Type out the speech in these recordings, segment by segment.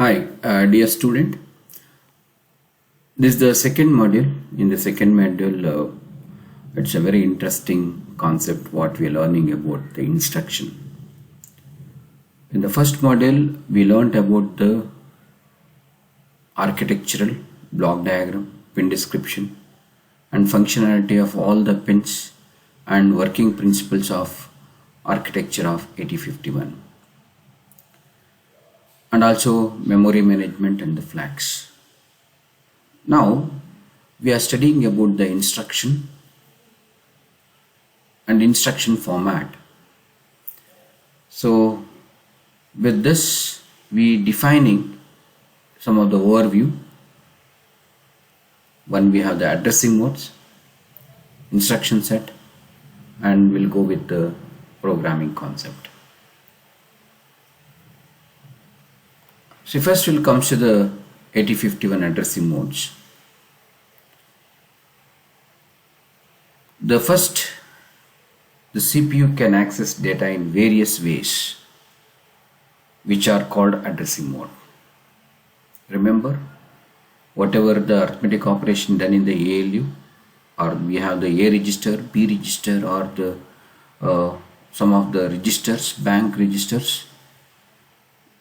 Hi, dear student. This is the second module. In the second module, it's a very interesting concept what we are learning about the instruction. In the first module, we learned about the architectural block diagram, pin description, and functionality of all the pins and working principles of architecture of 8051. And also memory management and the flags. Now we are studying about the instruction and instruction format. So with this we defining some of the overview. One, we have the addressing modes, instruction set, and we'll go with the programming concept. So first we'll come to the 8051 addressing modes. The CPU can access data in various ways, which are called addressing mode. Remember, whatever the arithmetic operation done in the ALU, or we have the A register, B register, or the some of the registers, bank registers.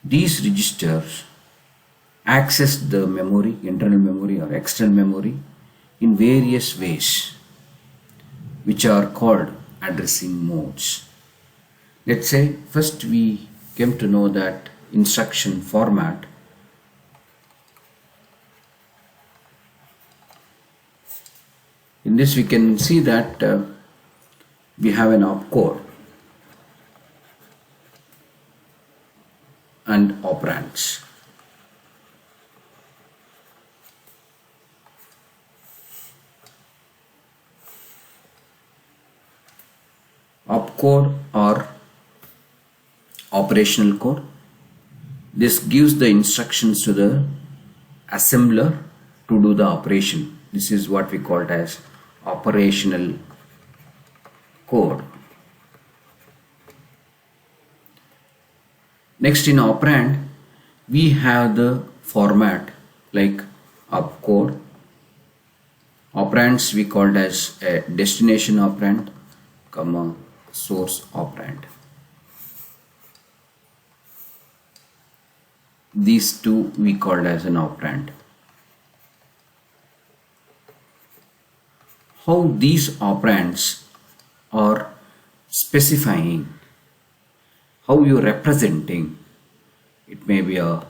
These registers access the memory, internal memory or external memory, in various ways, which are called addressing modes. Let's say first we came to know that instruction format. In this we can see that we have an opcode and operands. Opcode or operational code. This gives the instructions to the assembler to do the operation. This is what we call it as operational code. Next, in operand, we have the format like opcode. Operands we called as a destination operand, comma source operand. These two we called as an operand. How these operands are specifying, how you representing. It may be a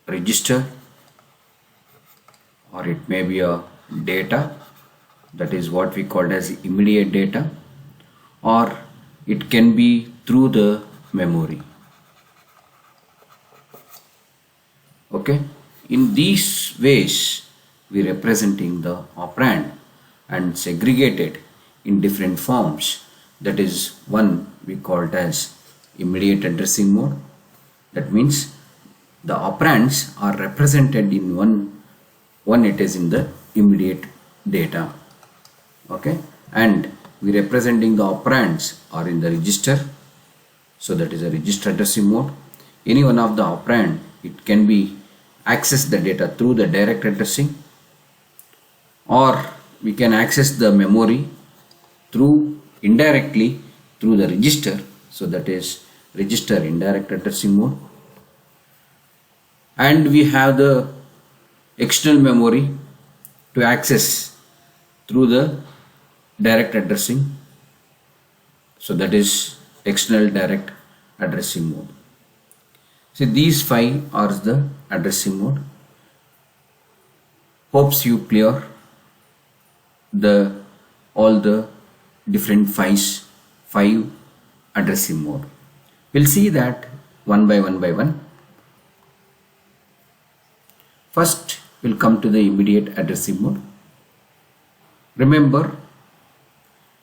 register, or it may be a data, that is what we call as immediate data, or it can be through the memory. Okay, in these ways we representing the operand and segregated in different forms. That is one we called as immediate addressing mode. That means the operands are represented in one it is in the immediate data. Okay, and we representing the operands are in the register, so that is a register addressing mode. Any one of the operand, it can be access the data through the direct addressing, or we can access the memory through indirectly through the register, so that is register indirect addressing mode. And we have the external memory to access through the direct addressing, so that is external direct addressing mode. So these five are the addressing mode. Hopes you clear all the different five addressing mode. We'll see that one by one. First we'll come to the immediate addressing mode. Remember,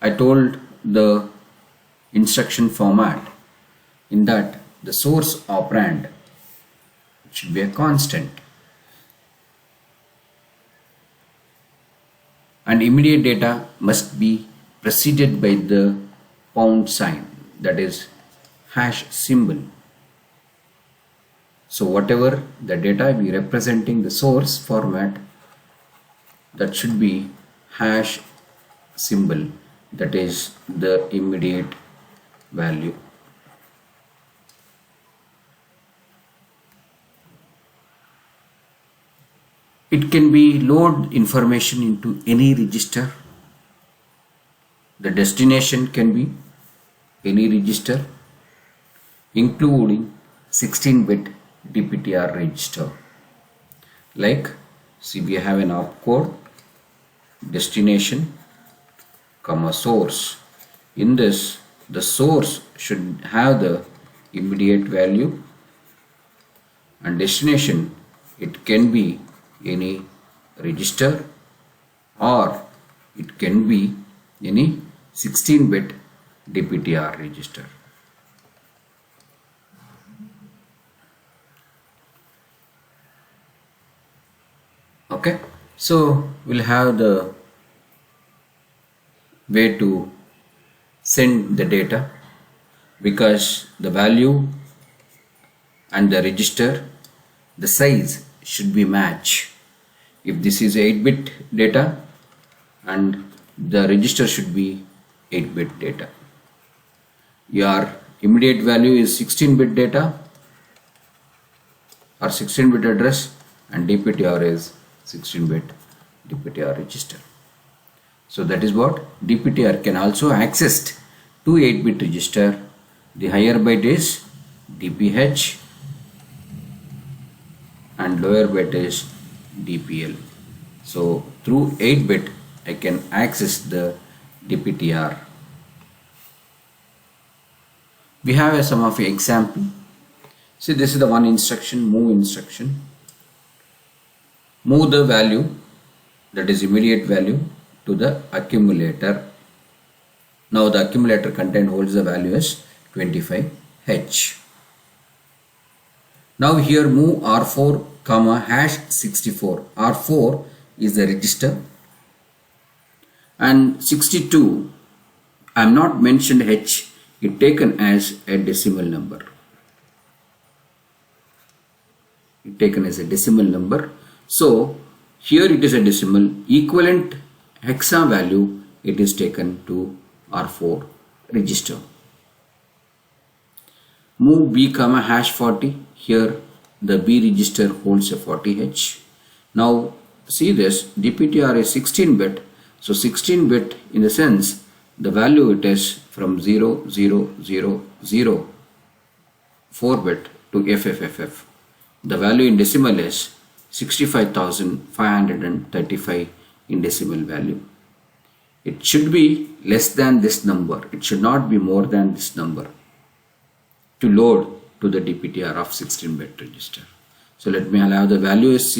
I told the instruction format, in that the source operand should be a constant, and immediate data must be preceded by the pound sign, that is hash symbol. So whatever the data we representing the source format, that should be hash symbol, that is the immediate value. It can be load information into any register. The destination can be any register, including 16-bit DPTR register. Like, see, we have an opcode, destination, comma source. In this, the source should have the immediate value, and destination, it can be any register or it can be any 16-bit DPTR register. Okay, so we'll have the way to send the data, because the value and the register, the size should be matched. If this is 8-bit data and the register should be 8-bit data, your immediate value is 16-bit data or 16-bit address, and DPTR is 16-bit DPTR register. So that is what DPTR can also access to 8-bit register. The higher byte is DPH and lower byte is DPL. So through 8-bit I can access the DPTR. We have some of the example. See, this is the one instruction, move instruction. Move the value, that is immediate value, to the accumulator. Now the accumulator content holds the value as 25H. Now here move R4 comma hash 64. R4 is the register and 62, I am not mentioned H, it taken as a decimal number. It taken as a decimal number. So here it is a decimal, equivalent hexa value it is taken to R4 register. Move B comma hash 40. Here the B register holds a 40H. Now see this, DPTR is 16-bit. So 16-bit in the sense the value it is from 0000 4-bit to FFFF. The value in decimal is 65,535 in decimal value. It should be less than this number. It should not be more than this number to load to the DPTR of 16-bit register. So let me allow the value is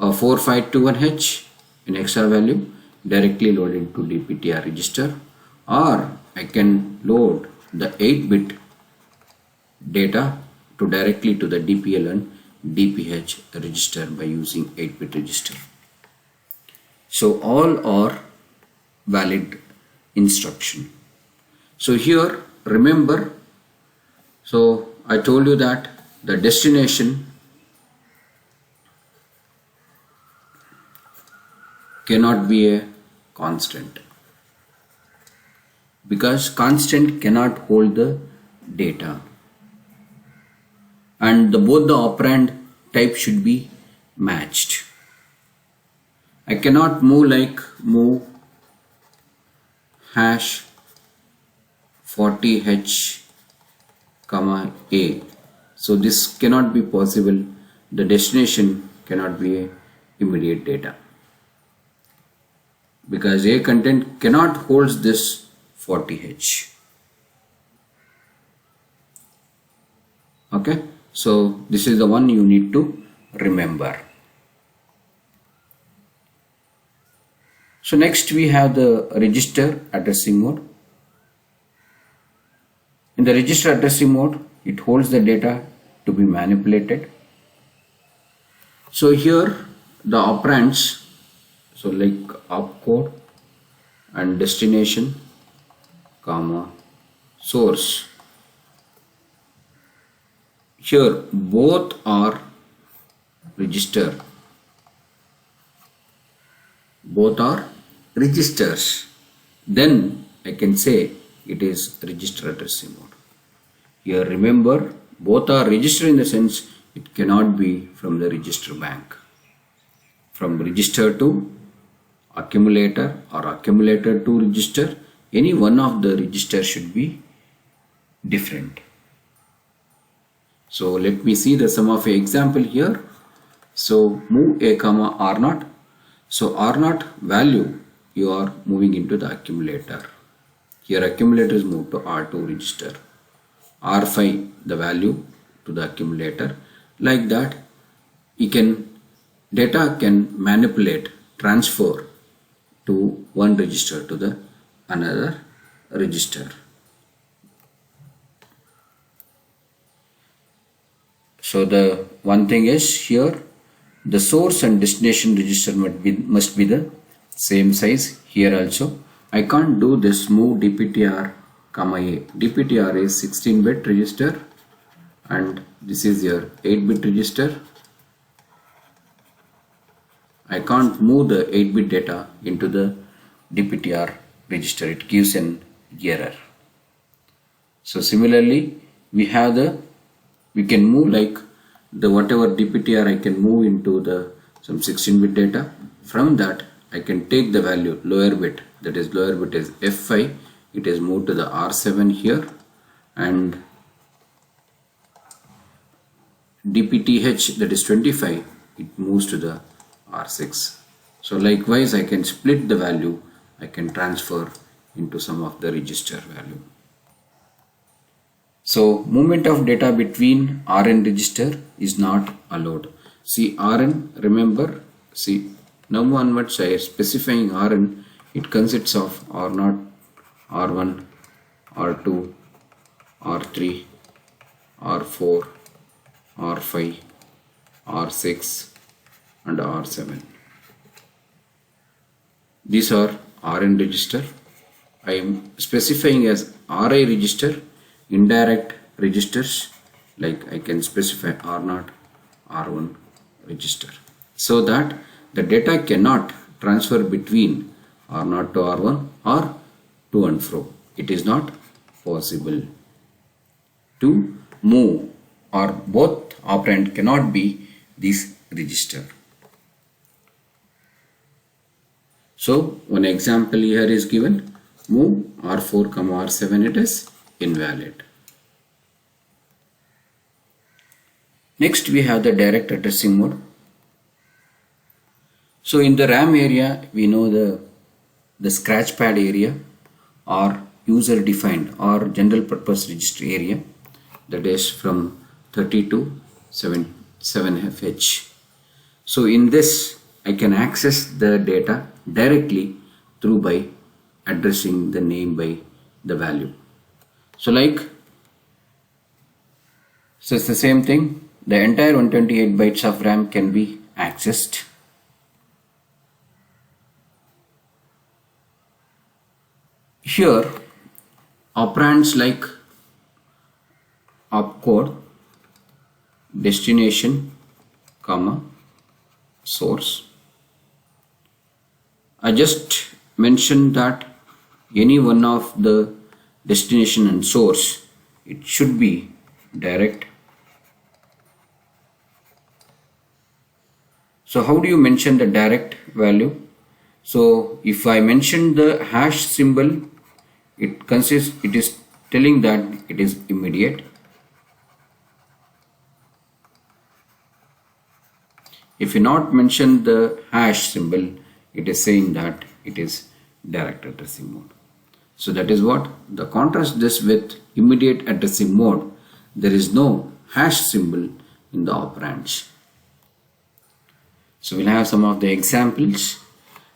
4521H in hexa value directly loaded to DPTR register, or I can load the 8-bit data to directly to the DPL and DPH register by using 8-bit register. So all are valid instruction. So here remember, so I told you that the destination cannot be a constant, because constant cannot hold the data, and both the operand type should be matched. I cannot move like move hash 40H comma A. So this cannot be possible. The destination cannot be a immediate data, because A content cannot hold this 40H. Okay, so this is the one you need to remember. So next we have the register addressing mode. In the register addressing mode, it holds the data to be manipulated. So here the operands, so like opcode and destination comma source. here both are register. Both are registers. Then I can say it is register addressing mode. Here remember, both are register in the sense it cannot be from the register bank. From register to accumulator or accumulator to register, any one of the registers should be different. So let me see the sum of a example here. So move a comma R0. So R0 value you are moving into the accumulator. Here accumulator is moved to R2 register. R5 the value to the accumulator. Like that data can manipulate, transfer to one register to the another register. So the one thing is here the source and destination register must be the same size. Here also I can't do this move dptr comma a. dptr is 16-bit register and this is your 8-bit register. I can't move the 8-bit data into the dptr register. It gives an error. So similarly we can move like the whatever dptr I can move into the some 16-bit data. From that I can take the value lower bit, that is lower bit is F5, it is moved to the R7 here, and dpth that is 25, it moves to the R6. So likewise I can split the value, I can transfer into some of the register value. So movement of data between Rn register is not allowed. See Rn, remember, see now onwards I am specifying Rn, it consists of R0, R1, R2, R3, R4, R5, R6 and R7. These are Rn register. I am specifying as Ri register indirect registers, like I can specify R0, R1 register, so that the data cannot transfer between R0 to R1 or to and fro. It is not possible to move, or both operand cannot be this register. So one example here is given, move R4, R7, it is invalid. Next we have the direct addressing mode. So in the RAM area we know the scratch pad area or user defined or general purpose register area, that is from 30 to 7F. So in this I can access the data directly through by addressing the name by the value. So it's the same thing, the entire 128 bytes of RAM can be accessed. Here operands like opcode, destination, comma, source. I just mentioned that any one of the destination and source, it should be direct. So how do you mention the direct value? So if I mention the hash symbol, it is telling that it is immediate. If you not mention the hash symbol, it is saying that it is direct addressing mode. So that is what the contrast this with immediate addressing mode. There is no hash symbol in the operands. So we'll have some of the examples.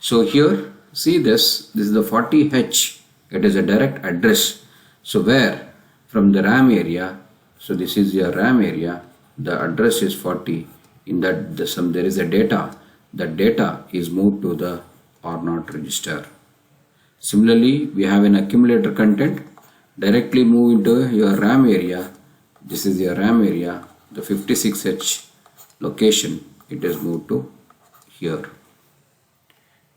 So here see this is the 40H, it is a direct address. So where from the RAM area, so this is your RAM area, the address is 40, in that there is a data, that data is moved to the R0 register. Similarly we have an accumulator content, directly move into your RAM area, this is your RAM area, the 56H location, it is moved to here.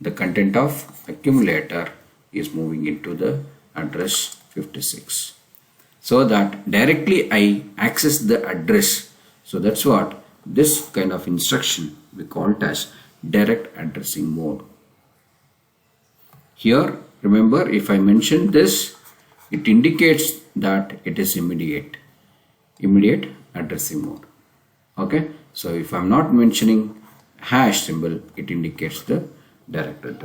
The content of accumulator is moving into the address 56. So that directly I access the address. So that's what this kind of instruction we call it as direct addressing mode. Here, remember, if I mention this, it indicates that it is immediate addressing mode. Okay, so if I'm not mentioning hash symbol, it indicates the direct address.